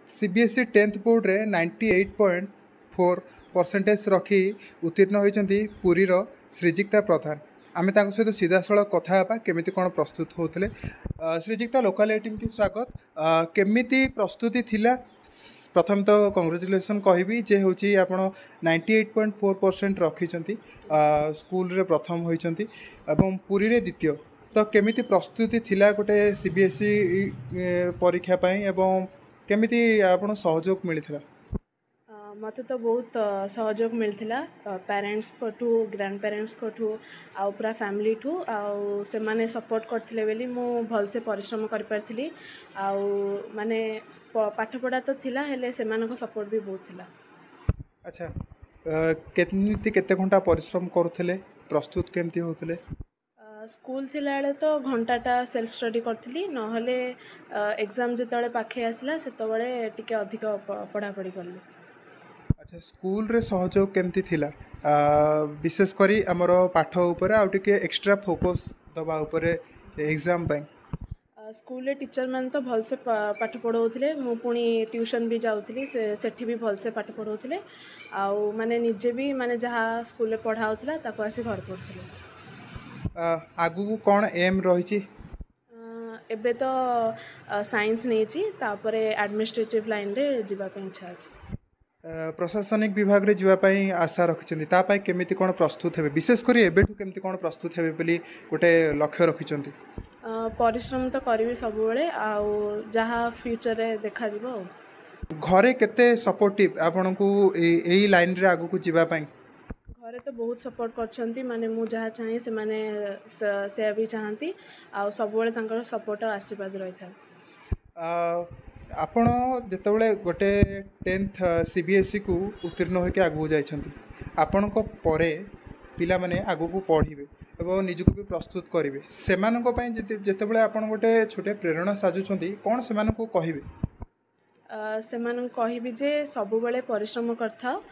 CBSE 10th board रे 98.4% रखी उत्तीर्ण होती पुरीर श्रीजिक्ता प्रधान। आम सहित सीधा सड़क कथा केमी कौन प्रस्तुत होते। श्रीजिक्ता लोकाल 18 की स्वागत। केमिति प्रस्तुति थिला? प्रथम तो कंग्रेचुलेसन कहबी जे हूँ आप 98.4% रखिंट स्कूल रे प्रथम होती पुरी रे द्वितीय। तो केमिति प्रस्तुति थिला गोटे सीबीएसई परीक्षा पाई एवं केमिति आपण सहयोग मिलता? मत तो बहुत सहयोग मिलता पेरेंट्स ठू ग्रैंड पेरेंट्स ठू आउ पूरा फैमिली ठू आउ से माने सपोर्ट करथिले बेली मु भलसे परिश्रम कर पारथिली आउ माने पाठ पढ़ा तो थिला हेले से मानको सपोर्ट भी बहुत थिला। अच्छा केतनीति केते घंटा परिश्रम करुथिले? प्रस्तुत केमती होथिले? स्कूल थिला बेले तो घंटाटा सेल्फ स्टडी करथिली नहले एग्जाम जेतबेले पाखे आसला सेतबेले टिके अधिक पढ़ा पढ़ी करली। अच्छा स्कूल रे सहयोग केमती थिला? विशेष करी हमर पाठ ऊपर आ टिके एक्स्ट्रा फोकस दबा ऊपर एग्जाम पई स्कूल रे टीचर मैंने तो भलसे पाठ पढ़ाऊले मु पुणी ट्यूशन भी जाऊँगी सेठी भी भलसे पाठ पढ़ाऊले आउ माने निजे भी माने जहाँ स्कूल रे पढ़ाऊला ताको आसी घर पढ़ुले। आगु को कौन एम रही? एबे तो साइंस नहीं तापरे एडमिनिस्ट्रेटिव लाइन रे जीवा पे इच्छा अछि। प्रशासनिक विभाग रे जीवाई आशा रखिंट तापाई केमिति कौन प्रस्तुत हे? विशेषकर एबेठू केमिति कौन प्रस्तुत हे बोली गोटे लक्ष्य रखिंट? परिश्रम तो करी सब आउ जहाँ फ्यूचर रे देखा जिवो। घरे केते सपोर्टिव आपन को एई लाइन रे आगु को जीवाई? घरे तो बहुत सपोर्ट करछंती माने मु जहाँ चाहे से माने से भी चाहती आउ सब बेले तांकर सपोर्ट आशीर्वाद रही था। आपण जितेबाला गोटे 10th सीबीएसई को उत्तीर्ण होकर आगू जाइछंती आपण को परे पिला माने आगू को पढ़िबे एवं निजको भी प्रस्तुत करेंगे सेमाननको पई जितेबाला आपण गोटे छोटे प्रेरणा साजुछंती कोन सेमाननको कहिबे? सेमाननको कहिबी जे सब बेले परिश्रम करथाओ